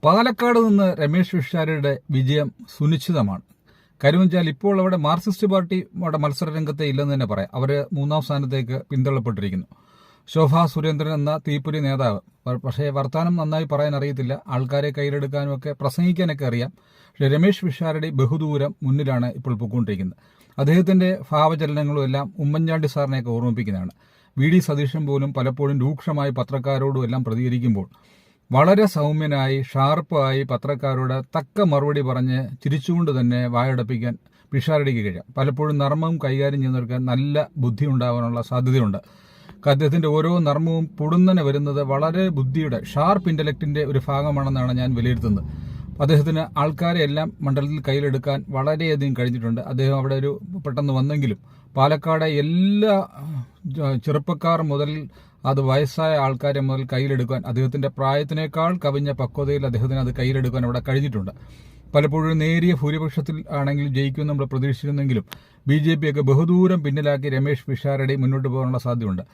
പാലക്കാട് നിന്ന് രമേശ് പിഷാരടിയുടെ വിജയം സുനിശ്ചിതമാണ്. കാര്യം വെച്ചാൽ ഇപ്പോൾ അവിടെ മാർക്സിസ്റ്റ് പാർട്ടി അവിടെ മത്സര രംഗത്തെ ഇല്ലെന്ന് തന്നെ പറയാം. അവർ 3ാം സ്ഥാനത്തേക്ക് പിന്തള്ളപ്പെട്ടിരിക്കുന്നു. ശോഭാ സുരേന്ദ്രൻ എന്ന തീപ്പൊരി നേതാവ്, പക്ഷേ വർത്തമാനം നന്നായി പറയാൻ അറിയത്തില്ല, ആൾക്കാരെ കയ്യിലെടുക്കാനും ഒക്കെ പ്രസംഗിക്കാനൊക്കെ അറിയാം. പക്ഷേ രമേശ് പിഷാരടി ബഹുദൂരം മുന്നിലാണ് ഇപ്പോൾ പൊയ്ക്കൊണ്ടിരിക്കുന്നത്. അദ്ദേഹത്തിന്റെ ഭാവചലനങ്ങളും എല്ലാം ഉമ്മൻചാണ്ടി സാറിനെയൊക്കെ ഓർമ്മിപ്പിക്കുന്നതാണ്. വി.ഡി. സതീശൻ പോലും പലപ്പോഴും രൂക്ഷമായി പത്രക്കാരോടും എല്ലാം പ്രതികരിക്കുമ്പോൾ വളരെ സൗമ്യനായി ഷാർപ്പായി പത്രക്കാരോട് തക്ക മറുപടി പറഞ്ഞ് ചിരിച്ചുകൊണ്ട് തന്നെ വായടപ്പിക്കാൻ പിഷാരടിക്ക് കഴിയാം. പലപ്പോഴും നർമ്മവും കൈകാര്യം ചെയ്യുന്നവർക്ക് നല്ല ബുദ്ധി ഉണ്ടാവാനുള്ള സാധ്യതയുണ്ട്. അദ്ദേഹത്തിന്റെ ഓരോ നർമ്മവും പൊടുന്നനെ വരുന്നത് വളരെ ബുദ്ധിയുടെ ഷാർപ്പ് ഇന്റലക്റ്റിന്റെ ഒരു ഭാഗമാണെന്നാണ് ഞാൻ വിലയിരുത്തുന്നത്. അദ്ദേഹത്തിന് ആൾക്കാരെ എല്ലാം മണ്ഡലത്തിൽ കയ്യിലെടുക്കാൻ വളരെയധികം കഴിഞ്ഞിട്ടുണ്ട്. അദ്ദേഹം അവിടെ ഒരു പെട്ടെന്ന് വന്നെങ്കിലും പാലക്കാട് എല്ലാ ചെറുപ്പക്കാർ മുതൽ അത് വയസ്സായ ആൾക്കാരെ മുതൽ കയ്യിലെടുക്കാൻ അദ്ദേഹത്തിന്റെ പ്രായത്തിനേക്കാൾ കവിഞ്ഞ പക്വതയിൽ അദ്ദേഹത്തിന് അത് കയ്യിലെടുക്കാൻ അവിടെ കഴിഞ്ഞിട്ടുണ്ട്. പലപ്പോഴും നേരിയ ഭൂരിപക്ഷത്തിൽ ആണെങ്കിൽ ജയിക്കുമെന്ന് നമ്മൾ പ്രതീക്ഷിച്ചിരുന്നെങ്കിലും BJP ഒക്കെ ബഹുദൂരം പിന്നിലാക്കി രമേശ് പിഷാരടി മുന്നോട്ട് പോകാനുള്ള സാധ്യതയുണ്ട്.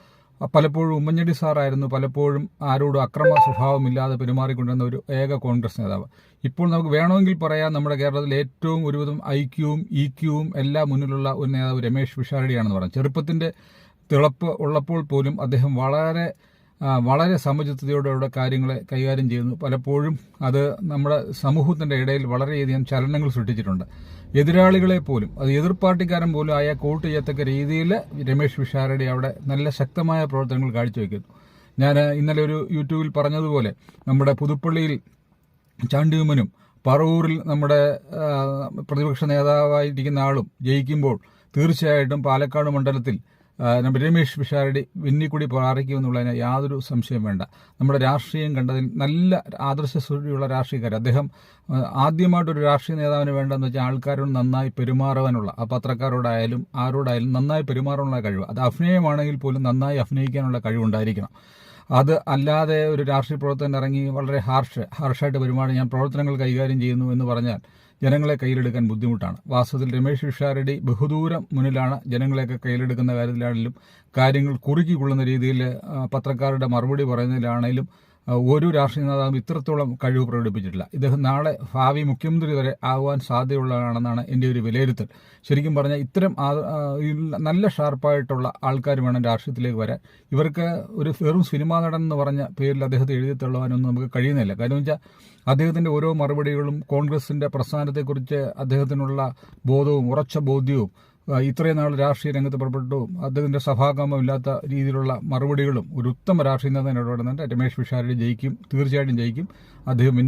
പലപ്പോഴും ഉമ്മൻചാണ്ടി സാറായിരുന്നു പലപ്പോഴും ആരോടും അക്രമ സ്വഭാവമില്ലാതെ പെരുമാറിക്കൊണ്ടിരുന്ന ഒരു ഏക കോൺഗ്രസ് നേതാവ്. ഇപ്പോൾ നമുക്ക് വേണമെങ്കിൽ പറയാം, നമ്മുടെ കേരളത്തിൽ ഏറ്റവും ഒരുവിധം IQ-വും EQ-വും എല്ലാം മുന്നിലുള്ള ഒരു നേതാവ് രമേശ് പിഷാരടിയാണെന്ന് പറയാം. ചെറുപ്പത്തിന്റെ തിളപ്പ് ഉള്ളപ്പോൾ പോലും അദ്ദേഹം വളരെ സമചിത്തതയോടെ കാര്യങ്ങളെ കൈകാര്യം ചെയ്യുന്നു. പലപ്പോഴും അത് നമ്മുടെ സമൂഹത്തിന്റെ ഇടയിൽ വളരെയധികം ചലനങ്ങൾ സൃഷ്ടിച്ചിട്ടുണ്ട്. എതിരാളികളെ പോലും, അത് എതിർ പാർട്ടിക്കാരൻ പോലും ആയ കോട്ട് ചെയ്യത്തക്ക രീതിയിൽ രമേശ് പിഷാരടി അവിടെ നല്ല ശക്തമായ പ്രവർത്തനങ്ങൾ കാഴ്ചവെക്കുന്നു. ഞാൻ ഇന്നലെ ഒരു യൂട്യൂബിൽ പറഞ്ഞതുപോലെ നമ്മുടെ പുതുപ്പള്ളിയിൽ ചാണ്ടിയുമ്മനും പറവൂരിൽ നമ്മുടെ പ്രതിപക്ഷ നേതാവായിരിക്കുന്ന ആളും ജയിക്കുമ്പോൾ തീർച്ചയായിട്ടും പാലക്കാട് മണ്ഡലത്തിൽ രമേശ് പിഷാരടി വെന്നിക്കുടി പാറിക്കുമെന്നുള്ളതിന് യാതൊരു സംശയം വേണ്ട. നമ്മുടെ രാഷ്ട്രീയം കണ്ടതിൽ നല്ല ആദർശസൂചിയുള്ള രാഷ്ട്രീയക്കാർ. അദ്ദേഹം ആദ്യമായിട്ടൊരു രാഷ്ട്രീയ നേതാവിന് വേണ്ടതെന്ന് വെച്ചാൽ ആൾക്കാരോട് നന്നായി പെരുമാറുവാനുള്ള, ആ പത്രക്കാരോടായാലും ആരോടായാലും നന്നായി പെരുമാറാനുള്ള കഴിവ്. അത് അഭിനയമാണെങ്കിൽ പോലും നന്നായി അഭിനയിക്കാനുള്ള കഴിവുണ്ടായിരിക്കണം. അത് അല്ലാതെ ഒരു രാഷ്ട്രീയ പ്രവർത്തകൻ ഇറങ്ങി വളരെ ഹാർഷായിട്ട് പെരുമാറി ഞാൻ പ്രവർത്തനങ്ങൾ കൈകാര്യം ചെയ്യുന്നു എന്ന് പറഞ്ഞാൽ ജനങ്ങളെ കയ്യിലെടുക്കാൻ ബുദ്ധിമുട്ടാണ്. വാസ്തവത്തിൽ രമേശ് പിഷാരടി ബഹുദൂരം മുന്നിലാണ്. ജനങ്ങളെയൊക്കെ കയ്യിലെടുക്കുന്ന കാര്യത്തിലാണെങ്കിലും കാര്യങ്ങൾ കുറുക്കിക്കൊള്ളുന്ന രീതിയിൽ പത്രക്കാരുടെ മറുപടി പറയുന്നതിലാണെങ്കിലും ഒരു രാഷ്ട്രീയ നേതാവും ഇത്രത്തോളം കഴിവ് പ്രകടിപ്പിച്ചിട്ടില്ല. ഇദ്ദേഹം നാളെ ഭാവി മുഖ്യമന്ത്രി വരെ ആകുവാൻ സാധ്യതയുള്ളതാണെന്നാണ് എൻ്റെ ഒരു വിലയിരുത്തൽ. ശരിക്കും പറഞ്ഞാൽ ഇത്തരം നല്ല ഷാർപ്പായിട്ടുള്ള ആൾക്കാർ വേണം രാഷ്ട്രീയത്തിലേക്ക് വരാൻ. ഇവർക്ക് ഒരു വെറും സിനിമാ നടൻ എന്ന് പറഞ്ഞ പേരിൽ അദ്ദേഹത്തെ എഴുതി തള്ളുവാനൊന്നും നമുക്ക് കഴിയുന്നില്ല. കാര്യം വെച്ചാൽ അദ്ദേഹത്തിന്റെ ഓരോ മറുപടികളും കോൺഗ്രസിന്റെ പ്രസ്ഥാനത്തെക്കുറിച്ച് അദ്ദേഹത്തിനുള്ള ബോധവും ഉറച്ച ബോധ്യവും ഇത്രയും നാൾ രാഷ്ട്രീയ രംഗത്ത് പുറപ്പെട്ടു അദ്ദേഹത്തിന്റെ സഭാകമ്പമില്ലാത്ത രീതിയിലുള്ള മറുപടികളും ഒരു ഉത്തമ രാഷ്ട്രീയ നേതാവിനെ ഇടപെടുന്നുണ്ട്. രമേശ് പിഷാരടി ജയിക്കും, തീർച്ചയായിട്ടും ജയിക്കും. അദ്ദേഹം